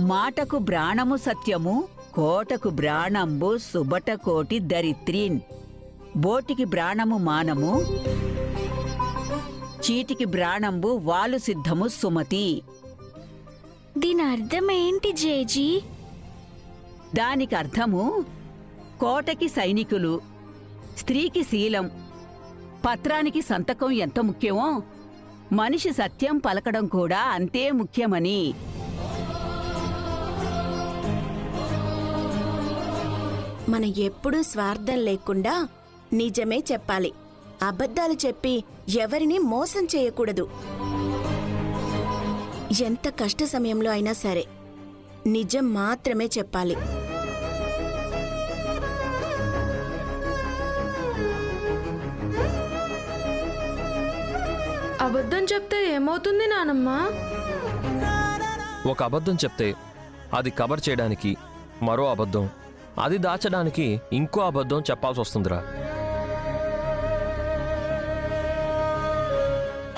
మాటకు బ్రాణము సత్యము, కోటకు బ్రాణంబు సుబట కోటి దరిత్రీన్. బోటికి బ్రాణము మానము, చీటికి బ్రాణంబు వాలు సిద్ధము సుమతి. దీని అర్థమేంటి జేజీ? దానికి అర్థము, కోటకి సైనికులు, స్త్రీకి శీలం, పత్రానికి సంతకం ఎంత ముఖ్యమో మనిషి సత్యం పలకడం కూడా అంతే ముఖ్యమని. మనం ఎప్పుడూ స్వార్థం లేకుండా నిజమే చెప్పాలి. అబద్ధాలు చెప్పి ఎవరిని మోసం చేయకూడదు. ఎంత కష్ట సమయంలో అయినా సరే నిజం మాత్రమే చెప్పాలి. అబద్ధం చెప్తే ఏమవుతుంది నానమ్మ? ఒక అబద్ధం చెప్తే అది కవర్ చేయడానికి మరో అబద్ధం, అది దాచడానికి ఇంకో అబద్ధం చెప్పాల్సి వస్తుందిరా.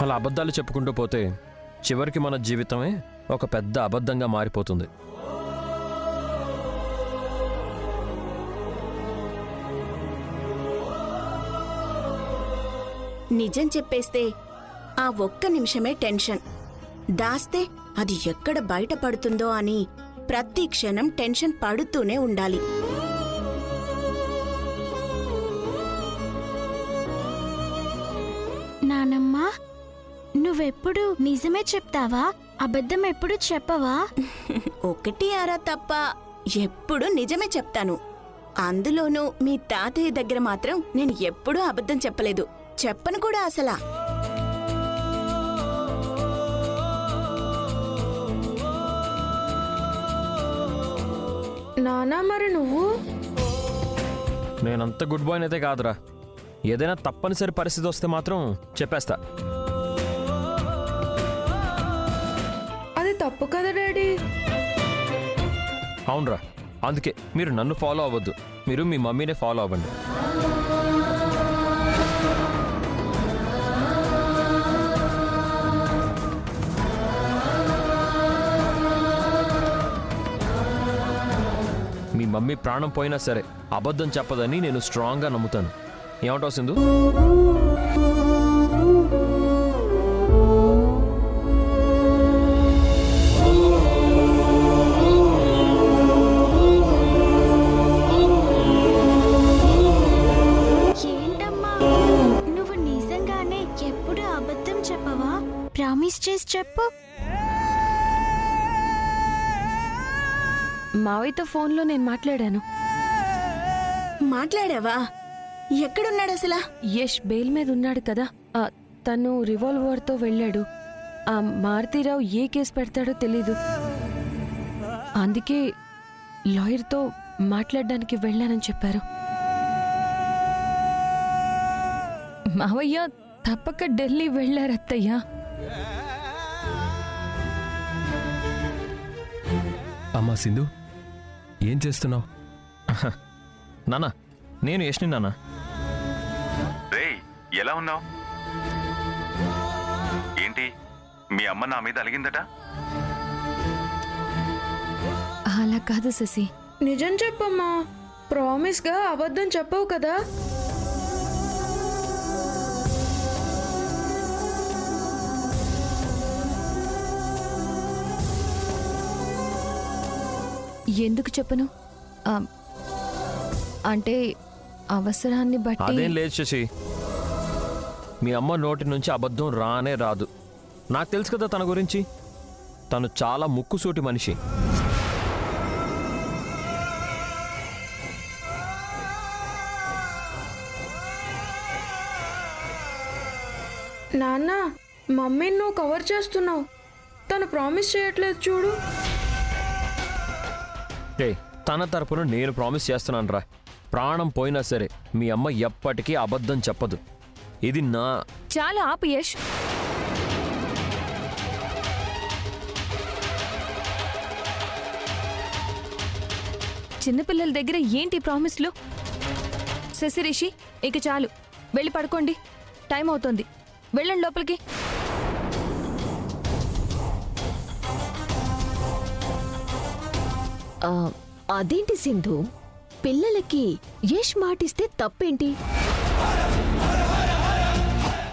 అలా అబద్ధాలు చెప్పుకుంటూ పోతే చివరికి మన జీవితమే ఒక పెద్ద అబద్ధంగా మారిపోతుంది. నిజం చెప్పేస్తే ఆ ఒక్క నిమిషమే టెన్షన్, దాస్తే అది ఎక్కడ బయటపడుతుందో అని ప్రతి క్షణం టెన్షన్ పడుతూనే ఉండాలి. నానమ్మా, నువ్వెప్పుడు నిజమే చెప్తావా? అబద్ధం ఎప్పుడు చెప్పవా? ఒకటి అరా తప్ప ఎప్పుడు నిజమే చెప్తాను. అందులోనూ మీ తాతయ్య దగ్గర మాత్రం నేను ఎప్పుడూ అబద్ధం చెప్పలేదు, చెప్పను కూడా అసలా. నానా మరి నువ్వు? నేనంత గుడ్ బాయ్ అయితే కాదురా. ఏదైనా తప్పనిసరి పరిస్థితి వస్తే మాత్రం చెప్పేస్తా. అది తప్పు కదా డాడీ. అవునరా, అందుకే మీరు నన్ను ఫాలో అవ్వద్దు, మీరు మీ మమ్మీనే ఫాలో అవ్వండి. మీ మమ్మీ ప్రాణం పోయినా సరే అబద్ధం చెప్పదని నేను స్ట్రాంగ్గా నమ్ముతాను. ఏమంటావు సింధు? ఏంటమ్మా, నువ్వు నిజంగానే ఎప్పుడు అబద్ధం చెప్పవా? ప్రామిస్ చేసి చెప్పు. మావయ్యతో ఫోన్లో నేను మాట్లాడాను. మాట్లాడావా? ఎక్కడున్నాడు అసలా? యష్ బెయిల్ మీద ఉన్నాడు కదా, తను రివాల్వర్తో వెళ్ళాడు. ఆ మారుతీరావు ఏ కేసు పెడతాడో తెలీదు, అందుకే లాయర్తో మాట్లాడడానికి వెళ్ళానని చెప్పారు. మావయ్య తప్పక ఢిల్లీ వెళ్ళారు అత్తయ్య. అమ్మా సింధు, ఏం చేస్తున్నావు? నానా, నేను యష్ని నాన్న. రేయ్, ఎలా ఉన్నావు? ఏంటి మీ అమ్మ నా మీద అలిగిందట? అలా కాదు శశి. నిజం చెప్పమ్మా, ప్రామిస్గా అబద్ధం చెప్పవు కదా. ఎందుకు చెప్పను? అంటే అవసరాన్ని బట్టి. అదేం లేదు శశి, మీ అమ్మ నోటి నుంచి అబద్ధం రానే రాదు. నాకు తెలుసు కదా తన గురించి. తను చాలా ముక్కుసూటి మనిషి. నాన్న, మమ్మీని నువ్వు కవర్ చేస్తున్నావు, తను ప్రామిస్ చేయట్లేదు చూడు. తన తరపున నేను ప్రామిస్ చేస్తున్నాను రా. ప్రాణం పోయినా సరే మీ అమ్మ ఎప్పటికీ అబద్ధం చెప్పదు. ఇది నా. చాలా ఆపు యష్. చిన్నపిల్లల దగ్గర ఏంటి ప్రామిస్లు? శశిరిషి, ఇక చాలు, వెళ్ళి పడుకోండి, టైం అవుతోంది. వెళ్ళండి లోపలికి. ఆ, అదేంటి సింధు, పిల్లలకి యష్ మాటిస్తే తప్పేంటి?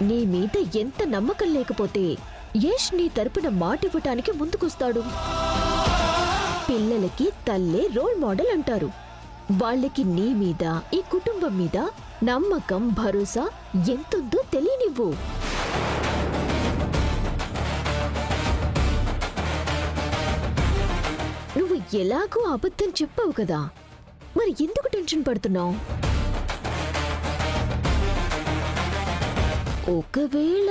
నీ మీద ఎంత నమ్మకం లేకపోతే యష్ నీ తరపున మాటివ్వటానికి ముందుకొస్తాడు. పిల్లలకి తల్లే రోల్ మోడల్ అంటారు. వాళ్ళకి నీ మీద, ఈ కుటుంబం మీద నమ్మకం, భరోసా ఎంతుందో తెలియనివ్వు. నువ్వు ఎలాగో అబద్ధం చెప్పావు కదా, మరి ఎందుకు టెన్షన్ పడుతున్నావు? ఒకవేళ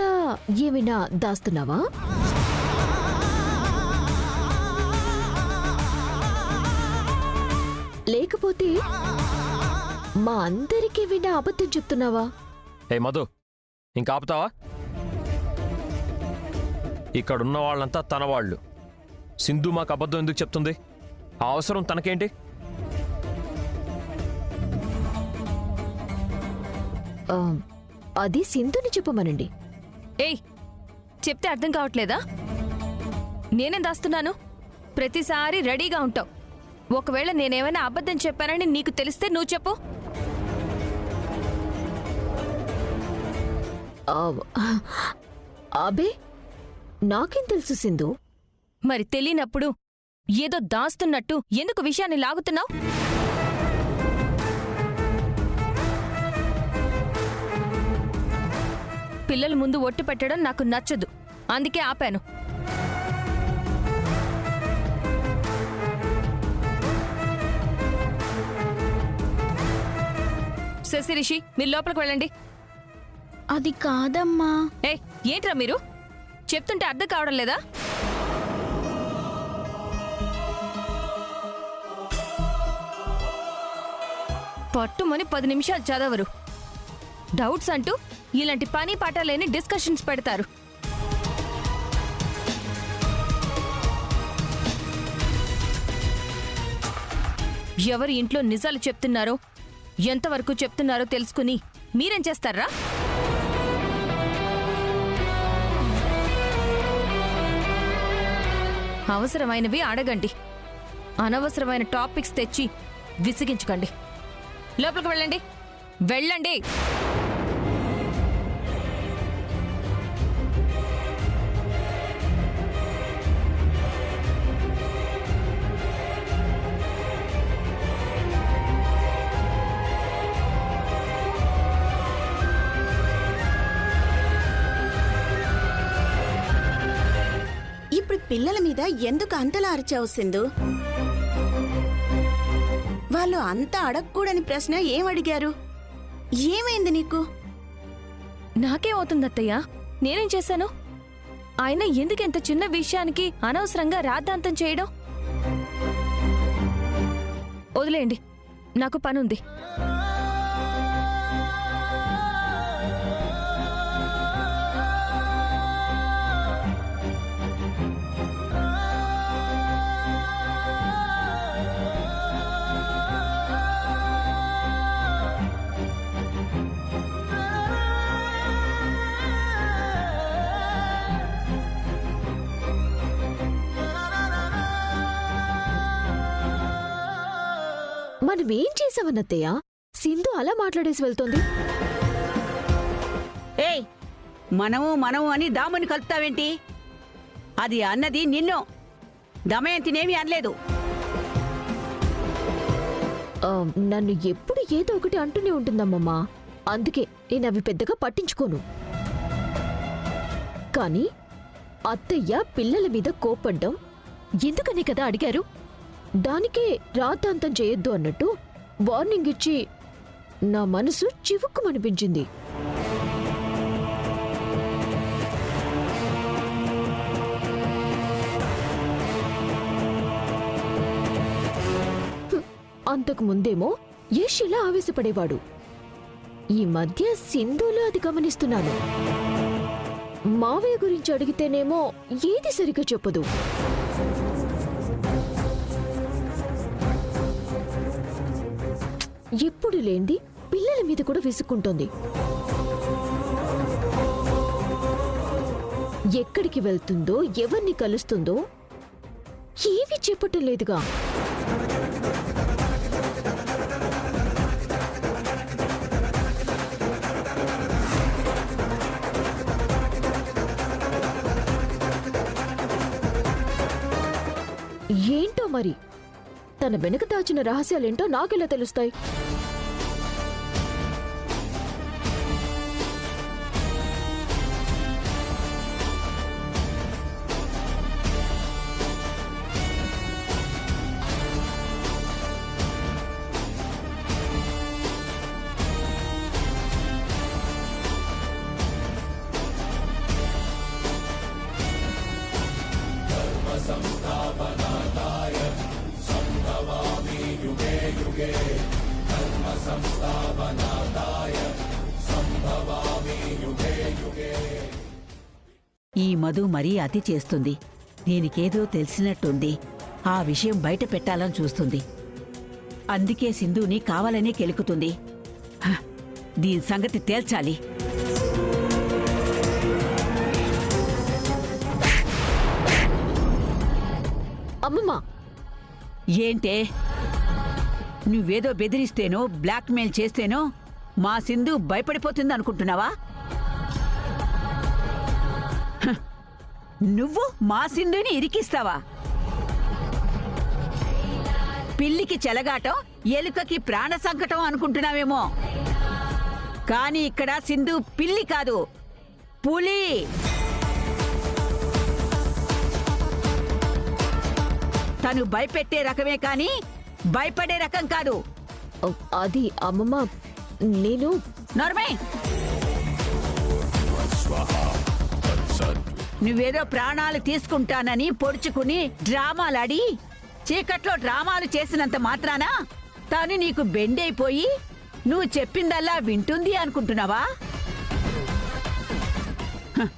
ఏమైనా దాస్తున్నావా? లేకపోతే మా అందరికీ ఏమైనా అబద్ధం చెప్తున్నావా? ఏ మధు, ఇంకా ఆపుతావా? ఇక్కడున్న వాళ్ళంతా తన వాళ్ళు. సింధు మాకు అబద్ధం ఎందుకు చెప్తుంది? ఆ అవసరం తనకేంటి? ఆ, అది సింధుని చెప్పమనండి. ఏయ్, చెప్తే అర్థం కావట్లేదా? నేనేం దాస్తున్నాను? ప్రతిసారి రెడీగా ఉంటావు. ఒకవేళ నేనేమైనా అబద్ధం చెప్పానని నీకు తెలిస్తే నువ్వు చెప్పు. అబే, నాకేం తెలుసు సింధు? మరి తెలియనప్పుడు ఏదో దాస్తున్నట్టు ఎందుకు విషయాన్ని లాగుతున్నావు? పిల్లల ముందు ఒట్టు పెట్టడం నాకు నచ్చదు, అందుకే ఆపాను. శశిరిషి, మీరు లోపలికి వెళ్ళండి. అది కాదమ్మా. ఏ, ఏంట్రా మీరు? చెప్తుంటే అర్థం కావడం లేదా? పట్టుమని 10 నిమిషాలు చదవరు. డౌట్స్ అంటూ ఇలాంటి పని పాట లేని డిస్కషన్స్ పెడతారు. ఎవరి ఇంట్లో నిజాలు చెప్తున్నారో, ఎంతవరకు చెప్తున్నారో తెలుసుకుని మీరేం చేస్తారా? అవసరమైనవి అడగండి, అనవసరమైన టాపిక్స్ తెచ్చి విసిగించకండి. లోపలికి వెళ్ళండి, వెళ్ళండి. ఇప్పుడు పిల్లల మీద ఎందుకు అంతలా అరిచావు సింధు? వాళ్ళు అంతా అడగకూడని ప్రశ్న ఏం అడిగారు? ఏమైంది నీకు? నాకేమవుతుంది అత్తయ్య? నేనేం చేశాను? ఆయన ఎందుకెంత చిన్న విషయానికి అనవసరంగా రాద్ధాంతం చేయడం? వదిలేయండి, నాకు పనుంది. మనమేం చేసావన్నత్తయ్య? సింధు అలా మాట్లాడేసి వెళ్తోంది. ఏయ్, మనము అని దాముని కలుపుతావేంటి? అది అన్నది నిన్ను, దమయంతినేమీ అనలేదు. నన్ను ఎప్పుడు ఏదో ఒకటి అంటూనే ఉంటుందమ్మమ్మా, అందుకే నేను అవి పెద్దగా పట్టించుకోను. కానీ అత్తయ్య పిల్లల మీద కోపడ్డం ఎందుకని కదా అడిగారు? దానికే రాద్ధాంతం చేయొద్దు అన్నట్టు వార్నింగ్ ఇచ్చి నా మనసు చివుక్కుమనిపించింది. అంతకు ముందేమో యష్ ఇలా ఆవేశపడేవాడు. ఈ మధ్య సింధులో అది గమనిస్తున్నాను. మావయ్య గురించి అడిగితేనేమో ఏది సరిగ్గా చెప్పదు. ఎప్పుడు లేంది పిల్లల మీద కూడా విసుక్కుంటోంది. ఎక్కడికి వెళ్తుందో, ఎవరిని కలుస్తుందో ఏమీ చెప్పటం లేదుగా. ఏంటో మరి తన వెనుక దాచిన రహస్యాలేంటో నాకెలా తెలుస్తాయి? ఈ మధు మరీ అతి చేస్తుంది. దీనికేదో తెలిసినట్టుంది. ఆ విషయం బయట పెట్టాలని చూస్తుంది. అందుకే సింధుని కావాలనే కెలుకుతుంది. హ, దీని సంగతి తేల్చాలి. అమ్మమ్మ, ఏంటే? నువ్వేదో బెదిరిస్తేనో బ్లాక్మెయిల్ చేస్తేనో మా సింధు భయపడిపోతుంది అనుకుంటున్నావా? హ, నువ్వు మా సింధుని ఇరికిస్తావా? పిల్లికి చెలగాటం, ఎలుకకి ప్రాణ సంకటం అనుకుంటున్నావేమో. కానీ ఇక్కడ సింధు పిల్లి కాదు, పులి. తను భయపెట్టే రకమే కానీ భయపడే రకం కాదు. అది అమ్మమ్మ, నేను నోర్మై, నువ్వేదో ప్రాణాలు తీసుకుంటానని పొడుచుకుని డ్రామాలాడి చీకట్లో డ్రామాలు చేసినంత మాత్రాన తాను నీకు బెండైపోయి నువ్వు చెప్పిందల్లా వింటుంది అనుకుంటున్నావా? హ,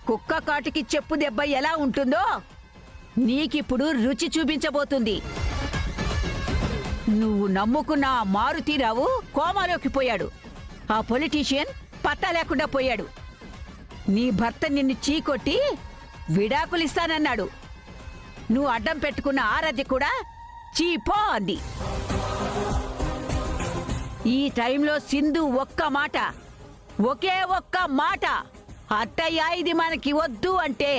కుక్క కాటుకి చెప్పు దెబ్బ ఎలా ఉంటుందో నీకిప్పుడు రుచి చూపించబోతుంది. నువ్వు నమ్ముకున్న ఆ మారుతీరావు కోమాలోకి పోయాడు. ఆ పొలిటీషియన్ పత్తా లేకుండా పోయాడు. నీ భర్త నిన్ను చీకొట్టి విడాకులిస్తానన్నాడు. నువ్వు అడ్డం పెట్టుకున్న ఆరాధ్య కూడా చీపో అంది. ఈ టైంలో సింధు ఒక్క మాట, ఒకే ఒక్క మాట, అత్తయ్య ఇది మనకి వద్దు అంటే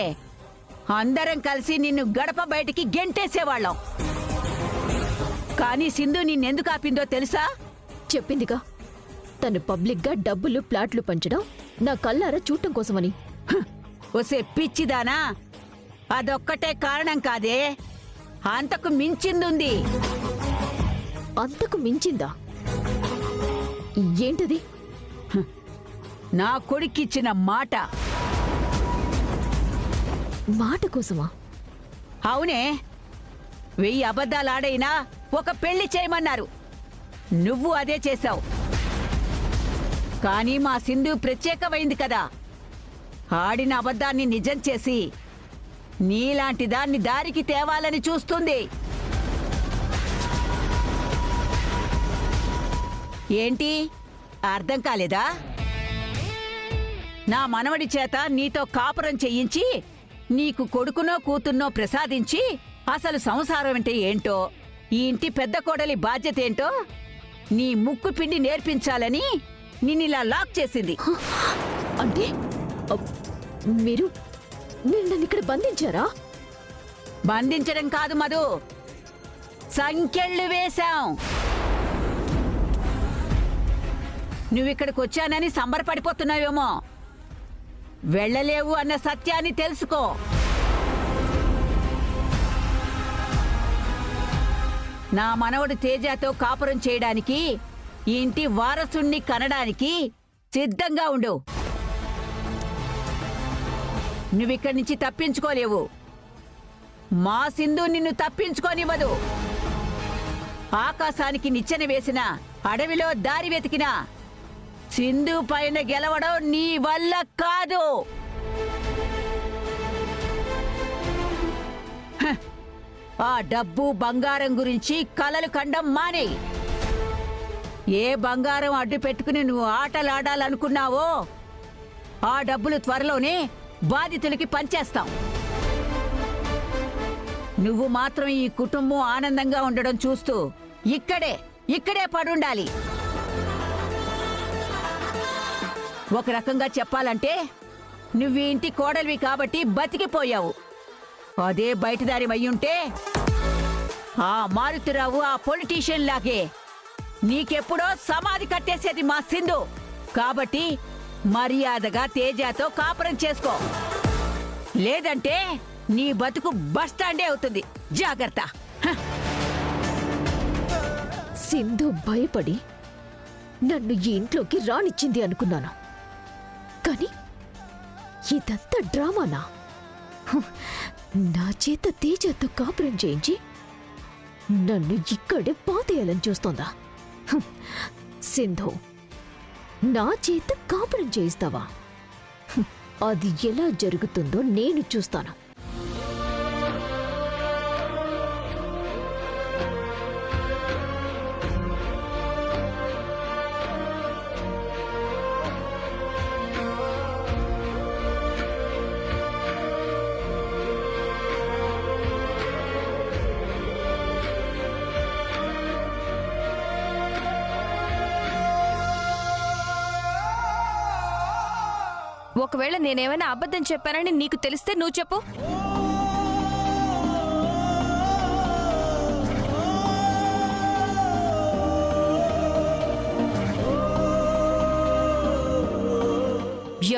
అందరం కలిసి నిన్ను గడప బయటికి గెంటేసేవాళ్ళం. కానీ సింధు నిన్నెందుకు ఆపిందో తెలుసా? చెప్పిందిగా, తను పబ్లిక్గా డబ్బులు ప్లాట్లు పంచడం నా కళ్ళారా చూడటం కోసమని. ఒసే పిచ్చిదానా, అదొక్కటే కారణం కాదే, అంతకు మించిందుంది. అంతకు మించిందా? ఏంటది? నా కొడుకిచ్చిన మాట. మాట కోసమా? అవునే, 1000 అబద్ధాలాడైనా ఒక పెళ్లి చేయమన్నారు. నువ్వు అదే చేశావు. కానీ మా సింధు ప్రత్యేకమైంది కదా, ఆడిన అబద్ధాన్ని నిజం చేసి నీలాంటి దాన్ని దారికి తేవాలని చూస్తుంది. ఏంటి, అర్థం కాలేదా? నా మనవడి చేత నీతో కాపురం చెయ్యించి నీకు కొడుకునో కూతున్నో ప్రసాదించి అసలు సంసారం అంటే ఏంటో, ఈ ఇంటి పెద్ద కోడలి బాధ్యత ఏంటో నీ ముక్కు పిండి నేర్పించాలని నిన్నిలా లాక్ చేసింది. అంటే మీరు నన్ను ఇక్కడ బంధించారా? బంధించడం కాదు మధు, సంకెళ్ళు వేశాం. నువ్విక్కడికి వచ్చానని సంబరపడిపోతున్నావేమో. వెళ్ళలేవు అన్న సత్యాన్ని తెలుసుకో. నా మనవడు తేజతో కాపురం చేయడానికి, ఈ ఇంటి వారసుణ్ణి కనడానికి సిద్ధంగా ఉండు. నువ్విక్కడి నుంచి తప్పించుకోలేవు. మా సింధు నిన్ను తప్పించుకోనివ్వదు. ఆకాశానికి నిచ్చెన వేసిన, అడవిలో దారి వెతికినా సింధు పైన గెలవడం నీ వల్ల కాదు. హ, ఆ డబ్బు బంగారం గురించి కలలు కండం మానే. ఏ బంగారం అడ్డు పెట్టుకుని నువ్వు ఆటలాడాలనుకున్నావో ఆ డబ్బులు త్వరలోనే బాధితులకి పంచేస్తాం. నువ్వు మాత్రం ఈ కుటుంబం ఆనందంగా ఉండడం చూస్తూ ఇక్కడే పడుండాలి. ఒక రకంగా చెప్పాలంటే నువ్వు ఈ ఇంటి కోడలివి కాబట్టి బతికిపోయావు. అదే బయటదారి అయ్యుంటే ఆ మారుతిరావు ఆ పొలిటీషియన్ లాగే నీకెప్పుడో సమాధి కట్టేసేది మా సింధు. కాబట్టి మర్యాదగా తేజాతో కాపురం చేసుకో, లేదంటే నీ బతుకు బస్టాండే అవుతుంది. జాగ్రత్త. సింధు భయపడి నన్ను ఈ ఇంట్లోకి రానిచ్చింది అనుకున్నాను, కానీ ఇదంతా డ్రామానా? నా చేత తేజతో కాపురం చేయించి నన్ను ఇక్కడే పాతేయాలని చూస్తోందా? సింధు, నా చేత కాపురం చేయిస్తావా? అది ఎలా జరుగుతుందో నేను చూస్తాను. ఒకవేళ నేనేమైనా అబద్ధం చెప్పానని నీకు తెలిస్తే నువ్వు చెప్పు.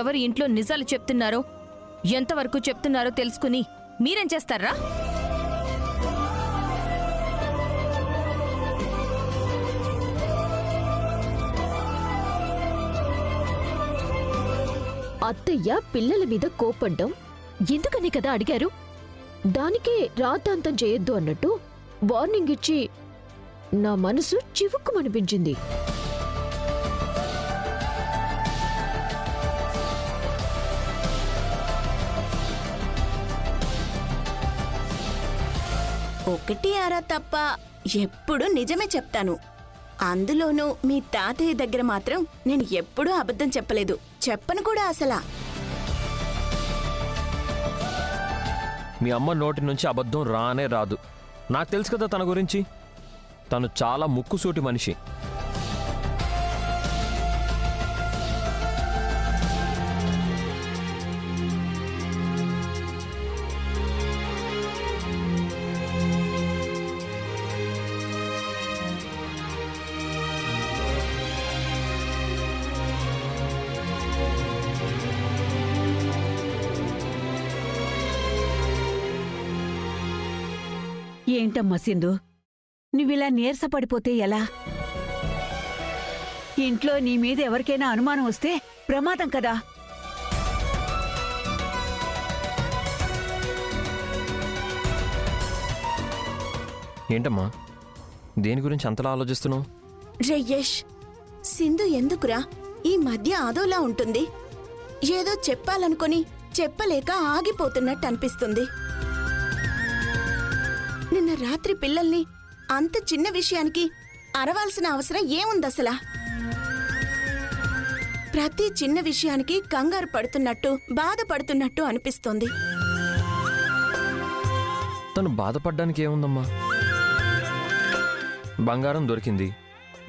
ఎవరి ఇంట్లో నిజాలు చెప్తున్నారో, ఎంతవరకు చెప్తున్నారో తెలుసుకుని మీరేం చేస్తారా? అత్తయ్య పిల్లల మీద కోపడ్డం ఎందుకని కదా అడిగారు. దానికే రాతాంతం చేయొద్దు అన్నట్టు వార్నింగ్ ఇచ్చి నా మనసు చివుక్కుమనిపించింది. ఒకటి అరా తప్ప ఎప్పుడు నిజమే చెప్తాను. అందులోనూ మీ తాతయ్య దగ్గర మాత్రం నేను ఎప్పుడూ అబద్ధం చెప్పలేదు, చెప్పను కూడా అసలా. మీ అమ్మ నోటి నుంచి అబద్ధం రానే రాదు. నాకు తెలుసు కదా తన గురించి. తను చాలా ముక్కుసూటి మనిషి. ఏంటమ్మా సింధు, నువ్విలా నీరసపడిపోతే ఎలా? ఇంట్లో నీ మీద ఎవరికైనా అనుమానం వస్తే ప్రమాదం కదా. ఏంటమ్మా, దేని గురించి అంతలా ఆలోచిస్తున్నావు? రయ్యేష్, సింధు ఎందుకురా ఈ మధ్య అదోలా ఉంటుంది? ఏదో చెప్పాలనుకొని చెప్పలేక ఆగిపోతున్నట్టు అనిపిస్తుంది. నిన్న రాత్రి పిల్లల్ని అంత చిన్న విషయానికి అరవాల్సిన అవసరం ఏముందసలా? ప్రతి చిన్న విషయానికి కంగారు పడుతున్నట్టు, బాధపడుతున్నట్టు అనిపిస్తోంది. తను బాధపడ్డానికి ఏముందమ్మా? బంగారం దొరికింది,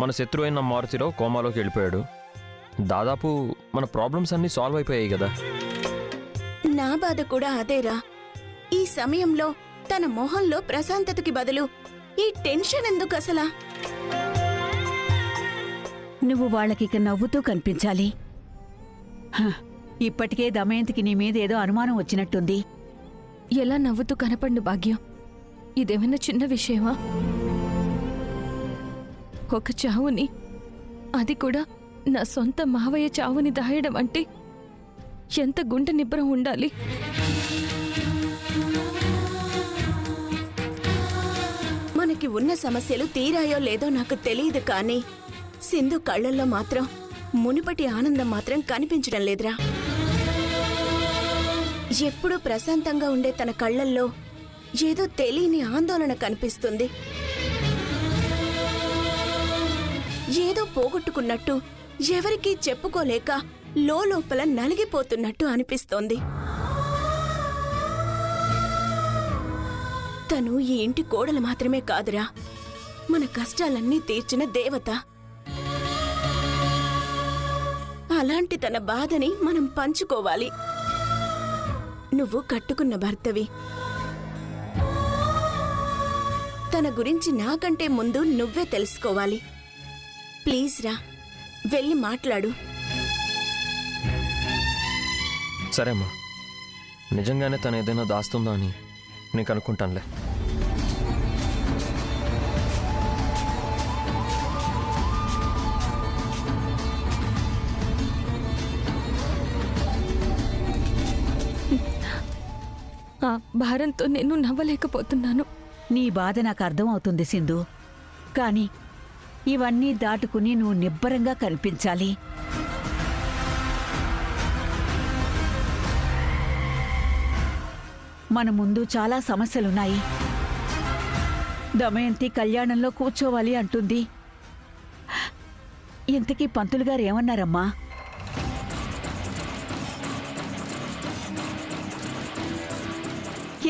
మన శత్రువు అయిన మారుతిరావు కోమాలోకి వెళ్ళిపోయాడు. దాదాపు మన ప్రాబ్లమ్స్ అన్నీ సాల్వ్ అయిపోయాయి కదా. నా బాధ కూడా అదేరా. ఈ సమయంలో తన మొహంలో ప్రశాంతతకి బదులు ఈ టెన్షన్ ఎందుకు అసలా? నువ్వు వాళ్ళకిక నవ్వుతూ కనిపించాలి. ఇప్పటికే దమయంతికి నీ మీద ఏదో అనుమానం వచ్చినట్టుంది. ఎలా నవ్వుతూ కనపండు భాగ్యం? ఇదేమైనా చిన్న విషయమా? ఒక చావుని, అది కూడా నా సొంత మావయ్య చావుని దాయడం అంటే ఎంత గుండె నిబ్బరం ఉండాలి? మనకి ఉన్న సమస్యలు తీరాయో లేదో నాకు తెలియదు, కానీ సింధు కళ్ళల్లో మాత్రం మునుపటి ఆనందం మాత్రం కనిపించడం లేదురా. ఎప్పుడూ ప్రశాంతంగా ఉండే తన కళ్ళల్లో ఏదో తెలియని ఆందోళన కనిపిస్తుంది. ఏదో పోగొట్టుకున్నట్టు, ఎవరికీ చెప్పుకోలేక లోపల నలిగిపోతున్నట్టు అనిపిస్తోంది. తను ఈ ఇంటి కోడలు మాత్రమే కాదురా, మన కష్టాలన్నీ తీర్చిన దేవత. అలాంటి తన బాధని మనం పంచుకోవాలి. నువ్వు కట్టుకున్న భర్తవి. తన గురించి నాకంటే ముందు నువ్వే తెలుసుకోవాలి. ప్లీజ్ రా, వెళ్ళి మాట్లాడు. సరే అమ్మా, నిజంగానే తను ఏదైనా దాస్తుందా అని నీకు అనుకుంటానులే. ఆ భారంతో నేను నవ్వలేకపోతున్నాను. నీ బాధ నాకు అర్థమవుతుంది సింధు. కానీ ఇవన్నీ దాటుకుని నువ్వు నిబ్బరంగా కనిపించాలి. మన ముందు చాలా సమస్యలున్నాయి. దమయంతి కళ్యాణంలో కూర్చోవాలి అంటుంది. ఇంతకీ పంతులు గారు ఏమన్నారమ్మా?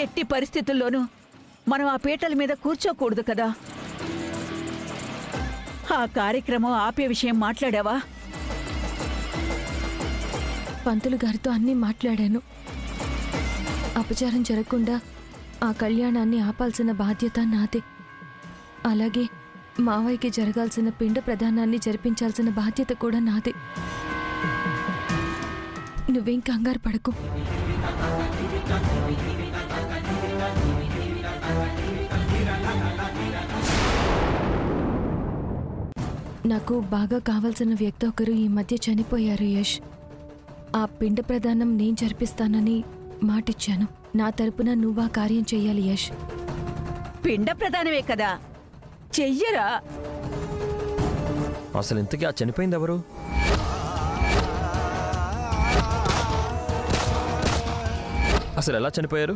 ఎట్టి పరిస్థితుల్లోనూ మనం ఆ పీటల మీద కూర్చోకూడదు కదా. ఆ కార్యక్రమం ఆపే విషయం మాట్లాడావా? పంతులు గారితో అన్నీ మాట్లాడాను. అపచారం జరగకుండా ఆ కళ్యాణాన్ని ఆపాల్సిన బాధ్యత నాదే. అలాగే మావయ్యకి జరగాల్సిన పిండ ప్రదానాన్ని జరిపించాల్సిన బాధ్యత కూడా నాదే. నువ్వేం కంగారు పడకు. నాకు బాగా కావాల్సిన వ్యక్తి ఒకరు ఈ మధ్య చనిపోయారు యష్. ఆ పిండ ప్రదానం నేను జరిపిస్తానని మాటిచ్చాను. నా తరపున నువ్వు ఆ కార్యం చెయ్యాలి యష్. పిండ ప్రధానమే కదా, చెయ్యరా? అసలు ఇంతకీ ఆ చనిపోయింది ఎవరు? అసలు ఎలా చనిపోయారు?